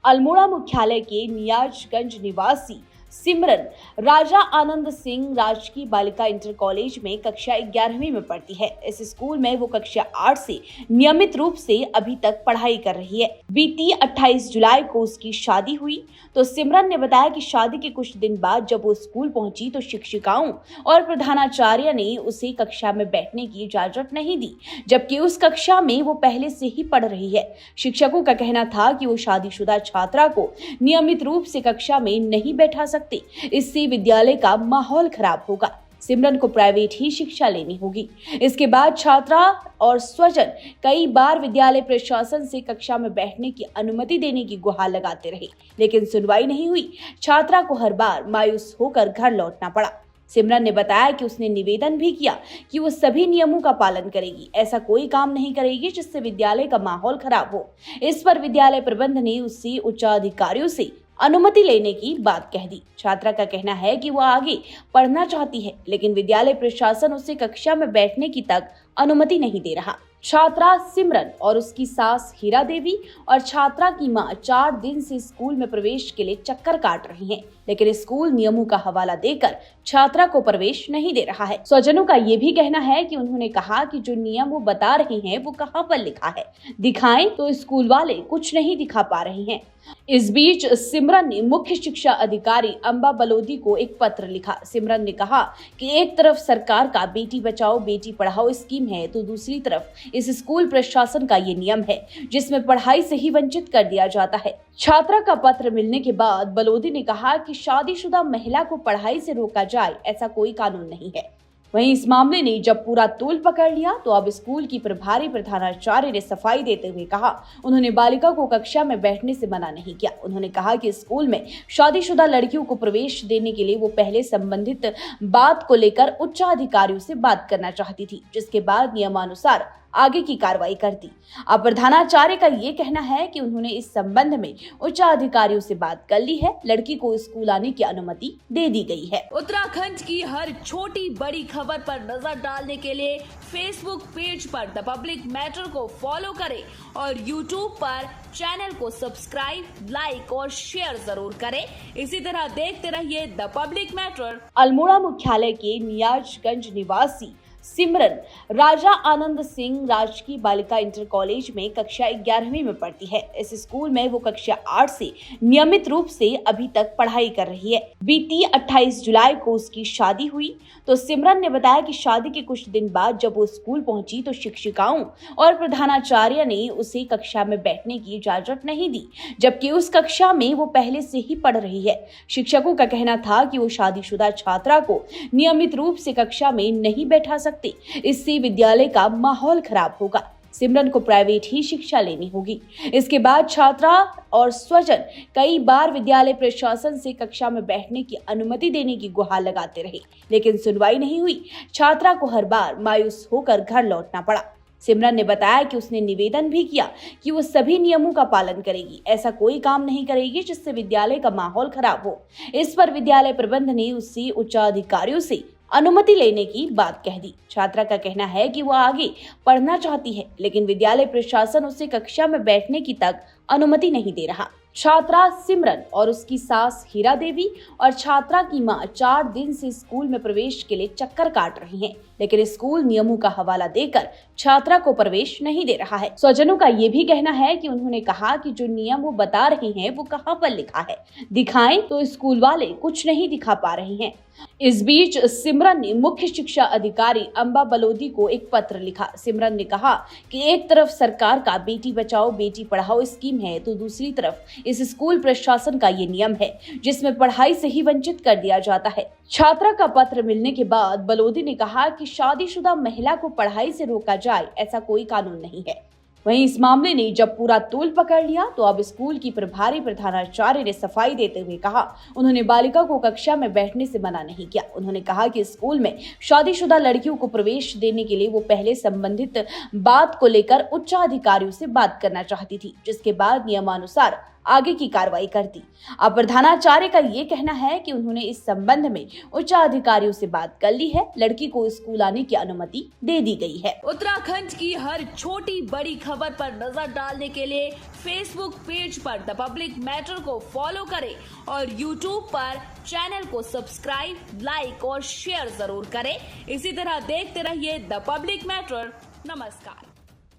अल्मोड़ा मुख्यालय के नियाजगंज निवासी सिमरन राजा आनंद सिंह राजकीय बालिका इंटर कॉलेज में कक्षा 11वीं में पढ़ती है। इस स्कूल में वो कक्षा 8 से नियमित रूप से अभी तक पढ़ाई कर रही है। बीती 28 जुलाई को उसकी शादी हुई। तो सिमरन ने बताया कि शादी के कुछ दिन बाद जब वो स्कूल पहुंची तो शिक्षिकाओं और प्रधानाचार्य ने उसे कक्षा में बैठने की इजाजत नहीं दी, जबकि उस कक्षा में वो पहले से ही पढ़ रही है। शिक्षकों का कहना था कि वो शादीशुदा छात्रा को नियमित रूप से कक्षा में नहीं बैठा सकते, इससे विद्यालय का माहौल खराब होगा। सिमरन को प्राइवेट ही शिक्षा लेनी होगी। इसके बाद छात्रा और स्वजन कई बार विद्यालय प्रशासन से कक्षा में बैठने की अनुमति देने की गुहार लगाते रहे, लेकिन सुनवाई नहीं हुई। छात्रा को हर बार मायूस होकर घर लौटना पड़ा। सिमरन ने बताया कि उसने निवेदन भी किया कि वो सभी नियमों का पालन करेगी, ऐसा कोई काम नहीं करेगी जिससे विद्यालय का माहौल खराब हो। इस पर विद्यालय प्रबंधन ने उससे उच्चाधिकारियों से अनुमति लेने की बात कह दी। छात्रा का कहना है कि वो आगे पढ़ना चाहती है, लेकिन विद्यालय प्रशासन उसे कक्षा में बैठने की तक अनुमति नहीं दे रहा। छात्रा सिमरन और उसकी सास हीरा देवी और छात्रा की मां 4 दिन से स्कूल में प्रवेश के लिए चक्कर काट रही हैं, लेकिन स्कूल नियमों का हवाला देकर छात्रा को प्रवेश नहीं दे रहा है। स्वजनों का ये भी कहना है कि उन्होंने कहा कि जो नियम वो बता रहे हैं वो कहां पर लिखा है, दिखाएं तो स्कूल वाले कुछ नहीं दिखा पा रहे हैं। इस बीच सिमरन ने मुख्य शिक्षा अधिकारी अंबा बलोदी को एक पत्र लिखा। सिमरन ने कहा कि एक तरफ सरकार का बेटी बचाओ बेटी पढ़ाओ स्कीम है, तो दूसरी तरफ इस स्कूल प्रशासन का ये नियम है जिसमें पढ़ाई से ही वंचित कर दिया जाता है। छात्रा का पत्र मिलने के बाद बलोदी ने कहा कि शादीशुदा महिला को पढ़ाई से रोका जाए, ऐसा कोई कानून नहीं है। वहीं इस मामले ने जब पूरा तूल पकड़ लिया तो अब स्कूल की प्रभारी प्रधानाचार्य ने सफाई देते हुए कहा, उन्होंने बालिका को कक्षा में बैठने से मना नहीं किया। उन्होंने कहा कि स्कूल में शादीशुदा लड़कियों को प्रवेश देने के लिए वो पहले संबंधित बात को लेकर उच्चाधिकारियों से बात करना चाहती थी, जिसके बाद नियमानुसार आगे की कार्रवाई करती। अब प्रधानाचार्य का ये कहना है कि उन्होंने इस संबंध में उच्चाधिकारियों से बात कर ली है। लड़की को स्कूल आने की अनुमति दे दी गई है। उत्तराखंड की हर छोटी बड़ी खबर पर नजर डालने के लिए फेसबुक पेज पर द पब्लिक मैटर को फॉलो करें और यूट्यूब पर चैनल को सब्सक्राइब, लाइक और शेयर जरूर करें। इसी तरह देखते रहिए द पब्लिक मैटर। अल्मोड़ा मुख्यालय के नियाजगंज निवासी सिमरन राजा आनंद सिंह राजकीय बालिका इंटर कॉलेज में कक्षा 11वीं में पढ़ती है। इस स्कूल में वो कक्षा 8 से नियमित रूप से अभी तक पढ़ाई कर रही है। बीती 28 जुलाई को उसकी शादी हुई। तो सिमरन ने बताया कि शादी के कुछ दिन बाद जब वो स्कूल पहुंची तो शिक्षिकाओं और प्रधानाचार्य ने उसे कक्षा में बैठने की इजाजत नहीं दी, जबकि उस कक्षा में वो पहले से ही पढ़ रही है। शिक्षकों का कहना था कि वो शादीशुदा छात्रा को नियमित रूप से कक्षा में नहीं बैठा सकते, इससे विद्यालय का माहौल खराब होगा। सिमरन को प्राइवेट ही शिक्षा लेनी होगी। इसके बाद छात्रा और स्वजन कई बार विद्यालय प्रशासन से कक्षा में बैठने की अनुमति देने की गुहार लगाते रहे, लेकिन सुनवाई नहीं हुई। छात्रा को हर बार मायूस होकर घर लौटना पड़ा। सिमरन ने बताया कि उसने निवेदन भी किया कि वो सभी नियमों का पालन करेगी, ऐसा कोई काम नहीं करेगी जिससे विद्यालय का माहौल खराब हो। इस पर विद्यालय प्रबंधन ने उससे उच्चाधिकारियों से अनुमति लेने की बात कह दी। छात्रा का कहना है कि वो आगे पढ़ना चाहती है, लेकिन विद्यालय प्रशासन उसे कक्षा में बैठने की तक अनुमति नहीं दे रहा। छात्रा सिमरन और उसकी सास हीरा देवी और छात्रा की मां 4 दिन से स्कूल में प्रवेश के लिए चक्कर काट रही हैं, लेकिन स्कूल नियमों का हवाला देकर छात्रा को प्रवेश नहीं दे रहा है। स्वजनों का ये भी कहना है कि उन्होंने कहा कि जो नियम वो बता रहे हैं वो कहां पर लिखा है, दिखाएं तो स्कूल वाले कुछ नहीं दिखा पा रहे हैं। इस बीच सिमरन ने मुख्य शिक्षा अधिकारी अंबा बलोदी को एक पत्र लिखा। सिमरन ने कहा कि एक तरफ सरकार का बेटी बचाओ बेटी पढ़ाओ स्कीम है, तो दूसरी तरफ इस स्कूल प्रशासन का ये नियम है जिसमें पढ़ाई से ही वंचित कर दिया जाता है। छात्रा का पत्र मिलने के बाद बलोदी ने कहा कि शादीशुदा महिला को पढ़ाई से रोका जाए, ऐसा कोई कानून नहीं है। वहीं इस मामले ने जब पूरा तूल पकड़ लिया तो अब स्कूल की प्रभारी प्रधानाचार्य ने सफाई देते हुए कहा, उन्होंने बालिका को कक्षा में बैठने से मना नहीं किया। उन्होंने कहा कि स्कूल में शादीशुदा लड़कियों को प्रवेश देने के लिए वो पहले संबंधित बात को लेकर उच्चाधिकारियों से बात करना चाहती थी, जिसके बाद नियमानुसार आगे की कार्रवाई करती। अब प्रधानाचार्य का ये कहना है कि उन्होंने इस संबंध में उच्चाधिकारियों से बात कर ली है। लड़की को स्कूल आने की अनुमति दे दी गई है। उत्तराखंड की हर छोटी बड़ी खबर पर नजर डालने के लिए फेसबुक पेज पर द पब्लिक मैटर को फॉलो करें और यूट्यूब पर चैनल को सब्सक्राइब, लाइक और शेयर जरूर करें। इसी तरह देखते रहिए द पब्लिक मैटर। नमस्कार।